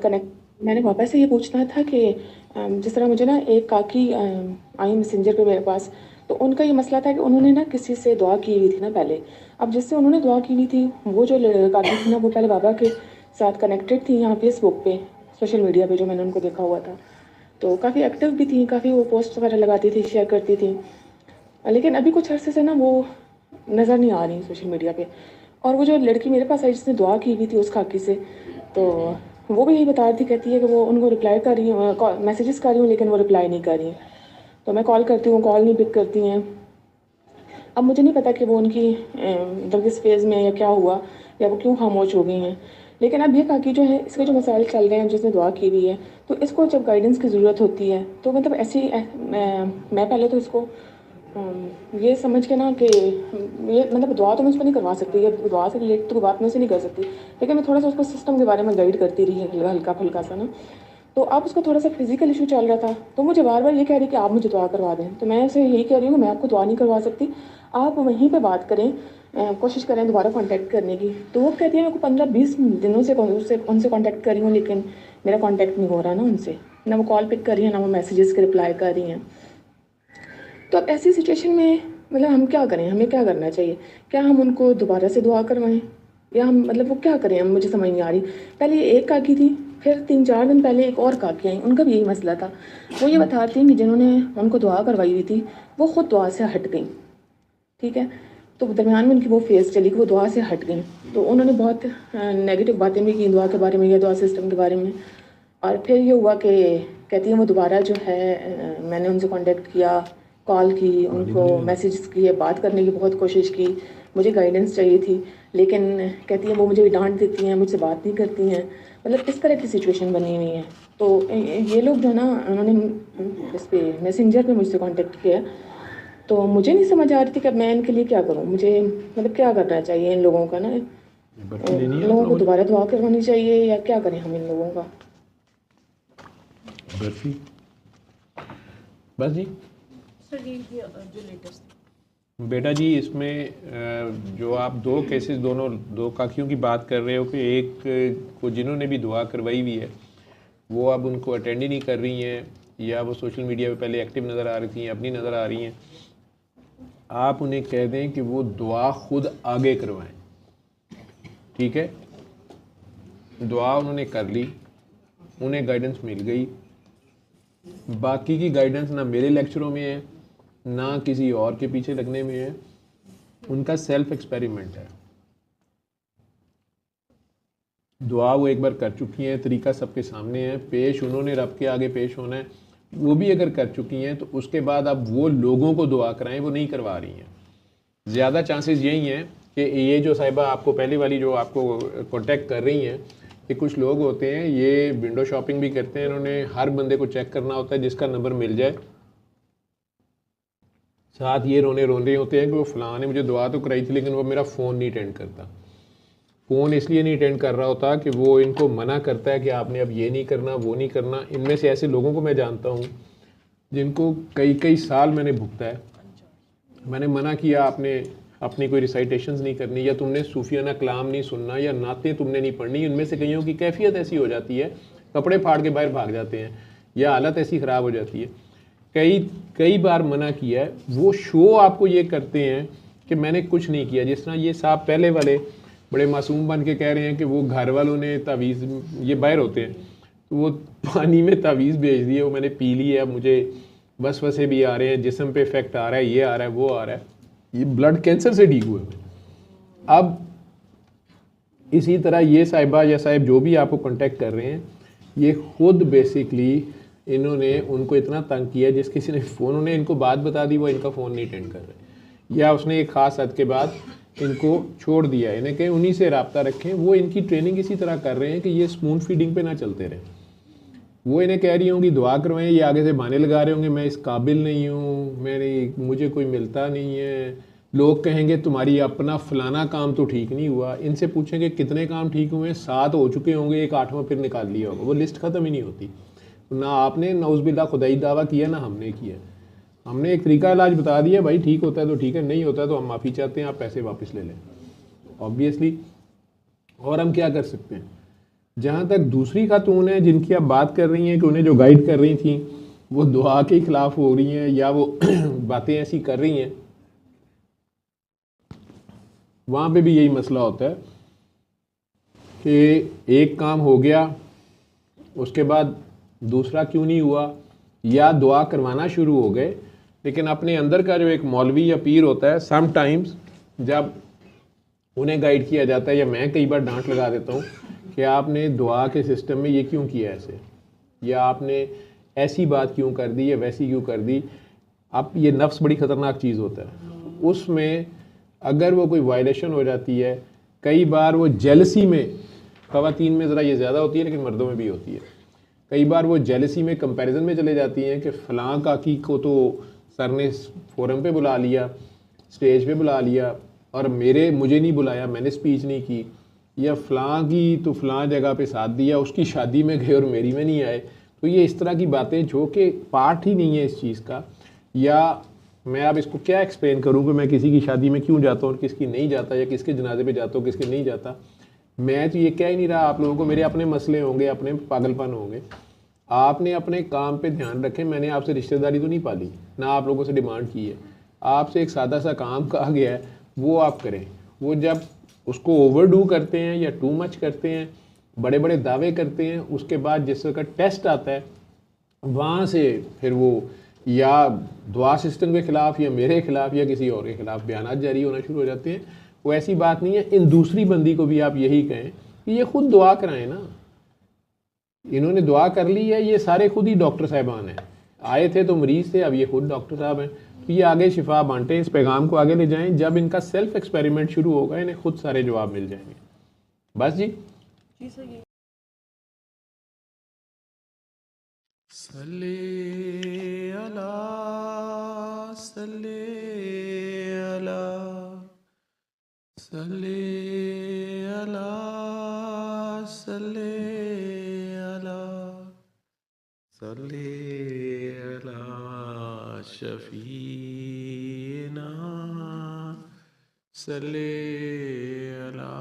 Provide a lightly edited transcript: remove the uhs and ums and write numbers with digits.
Connect. मैंने पापा से ये पूछना था कि जिस तरह मुझे ना एक काकी आई मैसेंजर पे मेरे पास, तो उनका ये मसला था कि उन्होंने ना किसी से दुआ की हुई थी ना पहले। अब जिससे उन्होंने दुआ की हुई थी वो जो काकी थी ना, वो पहले बाबा के साथ कनेक्टेड थी यहाँ फेसबुक पे, सोशल मीडिया पे जो मैंने उनको देखा हुआ था। तो काफ़ी एक्टिव भी थी, काफ़ी वो पोस्ट वगैरह लगाती थी, शेयर करती थी। लेकिन अभी कुछ अरसे से ना वो नज़र नहीं आ रही सोशल मीडिया पे। और वो जो लड़की मेरे पास आई जिसने दुआ की हुई थी उस काकी से, तो वो भी यही बता रही थी, कहती है कि वो उनको रिप्लाई कर रही हूँ, मैसेजेस कर रही हूँ, लेकिन वो रिप्लाई नहीं कर रही हैं। तो मैं कॉल करती हूँ, कॉल नहीं पिक करती हैं। अब मुझे नहीं पता कि वो उनकी मतलब किस फेज़ में है या क्या हुआ, या वो क्यों खामोश हो गई हैं। लेकिन अब ये काकी जो है, इसके जो मसाइल चल रहे हैं, जिसने दुआ की हुई है, तो इसको जब गाइडेंस की ज़रूरत होती है तो मतलब ऐसी मैं पहले तो इसको ये समझ के ना कि ये मतलब दुआ तो मैं उसको नहीं करवा सकती, ये दुआ से रिलेटेड तो बात मैं उससे नहीं कर सकती, लेकिन मैं थोड़ा सा उसको सिस्टम के बारे में गाइड करती रही है, हल्का फुल्का सा ना। तो अब उसका थोड़ा सा फिजिकल इशू चल रहा था, तो मुझे बार बार ये कह रही कि आप मुझे दुआ करवा दें। तो मैं उसे यही कह रही हूँ, मैं आपको दुआ नहीं करवा सकती, आप वहीं पे बात करें, कोशिश करें दोबारा कांटेक्ट करने की। तो वो कहती है, मेरे को 15-20 दिनों से उनसे कांटेक्ट कर रही हूँ, लेकिन मेरा कांटेक्ट नहीं हो रहा ना उनसे, ना वो कॉल पिक कर रही है, ना वो मैसेजेस के रिप्लाई कर रही हैं। तो अब ऐसी सिचुएशन में मतलब हम क्या करें, हमें क्या करना चाहिए? क्या हम उनको दोबारा से दुआ करवाएं, या हम मतलब वो क्या करें, हम मुझे समझ नहीं आ रही। पहले ये एक काकी थी, फिर 3-4 दिन पहले एक और काकी आई, उनका भी यही मसला था। वो ये बताती हैं कि जिन्होंने उनको दुआ करवाई हुई थी वो खुद दुआ से हट गई, ठीक है। तो दरमियान में उनकी वो फेज़ चली कि वो दुआ से हट गई। तो उन्होंने बहुत नेगेटिव बातें भी की दुआ के बारे में या दुआ सिस्टम के बारे में। और फिर ये हुआ कि कहती हैं वो दोबारा जो है मैंने उनसे कांटेक्ट किया, कॉल की, उनको मैसेजेस किए, बात करने की बहुत कोशिश की, मुझे गाइडेंस चाहिए थी, लेकिन कहती हैं वो मुझे भी डांट देती हैं, मुझसे बात नहीं करती हैं। मतलब इस तरह की सिचुएशन बनी हुई है। तो ये लोग जो है ना, उन्होंने इस पर मैसेंजर पे मुझसे कांटेक्ट किया। तो मुझे नहीं समझ आ रही थी कि अब मैं इनके लिए क्या करूं, मुझे मतलब क्या करना चाहिए इन लोगों का ना, इन लोगों को दोबारा दुआ करवानी चाहिए या क्या करें हम इन लोगों का? बर्फी बस जी। सर ये जो लेटेस्ट बेटा जी, इसमें जो आप दो केसेस, दोनों दो काकियों की बात कर रहे हो कि एक को जिन्होंने भी दुआ करवाई हुई है वो अब उनको अटेंड ही नहीं कर रही हैं, या वो सोशल मीडिया पे पहले एक्टिव नज़र आ रही थी, अपनी नज़र आ रही हैं। आप उन्हें कह दें कि वो दुआ खुद आगे करवाएं, ठीक है। दुआ उन्होंने कर ली, उन्हें गाइडेंस मिल गई, बाकी की गाइडेंस ना मेरे लेक्चरों में है ना किसी और के पीछे लगने में है, उनका सेल्फ एक्सपेरिमेंट है। दुआ वो एक बार कर चुकी हैं, तरीका सबके सामने है, पेश उन्होंने रब के आगे पेश होना है, वो भी अगर कर चुकी हैं तो उसके बाद अब वो लोगों को दुआ कराएं, वो नहीं करवा रही हैं। ज़्यादा चांसेस यही हैं कि ये जो साहिबा आपको पहले वाली जो आपको कांटेक्ट कर रही हैं, ये कुछ लोग होते हैं, ये विंडो शॉपिंग भी करते हैं, इन्होंने हर बंदे को चेक करना होता है जिसका नंबर मिल जाए, साथ ये रोने रहे होते हैं कि वो फलां ने मुझे दुआ तो कराई थी लेकिन वो मेरा फ़ोन नहीं अटेंड करता। फ़ोन इसलिए नहीं अटेंड कर रहा होता कि वो इनको मना करता है कि आपने अब ये नहीं करना, वो नहीं करना। इनमें से ऐसे लोगों को मैं जानता हूँ जिनको कई कई साल मैंने भुगता है। मैंने मना किया, आपने अपनी कोई रिसाइटेशंस नहीं करनी, या तुमने सूफियाना कलाम नहीं सुनना, या नाते तुमने नहीं पढ़नी। उनमें से कईयों की कैफियत ऐसी हो जाती है, कपड़े फाड़ के बाहर भाग जाते हैं, या हालत ऐसी ख़राब हो जाती है। कई कई बार मना किया है, वो शो आपको ये करते हैं कि मैंने कुछ नहीं किया। जिस तरह ये साहब पहले वाले बड़े मासूम बन के कह रहे हैं कि वो घर वालों ने तावीज़, ये बाहर होते हैं, तो वो पानी में तावीज़ भेज दिए, वो मैंने पी ली है, अब मुझे वसवसे भी आ रहे हैं, जिस्म पे इफेक्ट आ रहा है, ये आ रहा है, वो आ रहा है। ये ब्लड कैंसर से ठीक हुए हुए। अब इसी तरह ये साहिबा या साहिब जो भी आपको कांटेक्ट कर रहे हैं, ये खुद बेसिकली इन्होंने उनको इतना तंग किया, जिस किसी ने फ़ोन, उन्हें इनको बात बता दी, वो इनका फ़ोन नहीं अटेंड कर रहे, या उसने एक ख़ास हद के बाद इनको छोड़ दिया, इन्हें कहें उन्हीं से रब्ता रखें। वो इनकी ट्रेनिंग इसी तरह कर रहे हैं कि ये स्पून फीडिंग पे ना चलते रहें। वो इन्हें कह रही होंगी दुआ करवाएं, ये आगे से बहाने लगा रहे होंगे, मैं इस काबिल नहीं हूँ, मुझे कोई मिलता नहीं है, लोग कहेंगे तुम्हारी अपना फलाना काम तो ठीक नहीं हुआ। इनसे पूछेंगे कितने काम ठीक हुए हैं, 7 हो चुके होंगे, एक 8वां फिर निकाल लिया होगा, वो लिस्ट ख़त्म ही नहीं होती। ना आपने नौज़बिल्ला खुदाई दावा किया, ना हमने किया। हमने एक तरीका इलाज बता दिया, भाई ठीक होता है तो ठीक है, नहीं होता तो हम माफ़ी चाहते हैं, आप पैसे वापस ले लें, ऑब्वियसली। और हम क्या कर सकते हैं? जहाँ तक दूसरी खातून है जिनकी आप बात कर रही हैं कि उन्हें जो गाइड कर रही थी वो दुआ के खिलाफ हो रही हैं या वो बातें ऐसी कर रही हैं, वहाँ पे भी यही मसला होता है कि एक काम हो गया उसके बाद दूसरा क्यों नहीं हुआ, या दुआ करवाना शुरू हो गए लेकिन अपने अंदर का जो एक मौलवी या पीर होता है, सम टाइम्स जब उन्हें गाइड किया जाता है या मैं कई बार डांट लगा देता हूँ कि आपने दुआ के सिस्टम में ये क्यों किया ऐसे, या आपने ऐसी बात क्यों कर दी या वैसी क्यों कर दी। अब ये नफ्स बड़ी ख़तरनाक चीज़ होता है, उसमें अगर वो कोई वायलेशन हो जाती है, कई बार वो जेलसी में, ख़वातीन में ज़रा ये ज़्यादा होती है लेकिन मर्दों में भी होती है, कई बार वो जेलसी में कंपैरिजन में चले जाती हैं कि फ़लाँ काकी को तो सर ने फोरम पे बुला लिया, स्टेज पे बुला लिया और मुझे नहीं बुलाया, मैंने स्पीच नहीं की, या फ़लाँ की तो फ़लाँ जगह पे साथ दिया, उसकी शादी में गए और मेरी में नहीं आए। तो ये इस तरह की बातें जो कि पार्ट ही नहीं है इस चीज़ का, या मैं अब इसको क्या एक्सप्लेन करूँ कि मैं किसी की शादी में क्यों जाता हूँ और किसकी नहीं जाता, या किसके जनाजे पे जाता हूँ किसके नहीं जाता। मैं तो ये कह ही नहीं रहा आप लोगों को, मेरे अपने मसले होंगे, अपने पागलपन होंगे, आपने अपने काम पे ध्यान रखें। मैंने आपसे रिश्तेदारी तो नहीं पाली, ना आप लोगों से डिमांड की है, आपसे एक सादा सा काम कहा गया है वो आप करें। वो जब उसको ओवरडू करते हैं या टू मच करते हैं, बड़े बड़े दावे करते हैं, उसके बाद जिस वक्त टेस्ट आता है वहाँ से फिर वो या दुआ सिस्टम के ख़िलाफ़ या मेरे ख़िलाफ़ या किसी और के ख़िलाफ़ बयान जारी होना शुरू हो जाते हैं। वो ऐसी बात नहीं है। इन दूसरी बंदी को भी आप यही कहें कि ये खुद दुआ कराएं ना, इन्होंने दुआ कर ली है, ये सारे खुद ही डॉक्टर साहिबान हैं, आए थे तो मरीज़ थे, अब ये खुद डॉक्टर साहब हैं। तो ये आगे शिफा बांटें, इस पैगाम को आगे ले जाएं। जब इनका सेल्फ एक्सपेरिमेंट शुरू होगा इन्हें खुद सारे जवाब मिल जाएंगे। बस जी। जी सर ये सल्ले अला सल्ले अला सल्ले अला सल्ले अला सल्ले अला शफीना सल्ले अला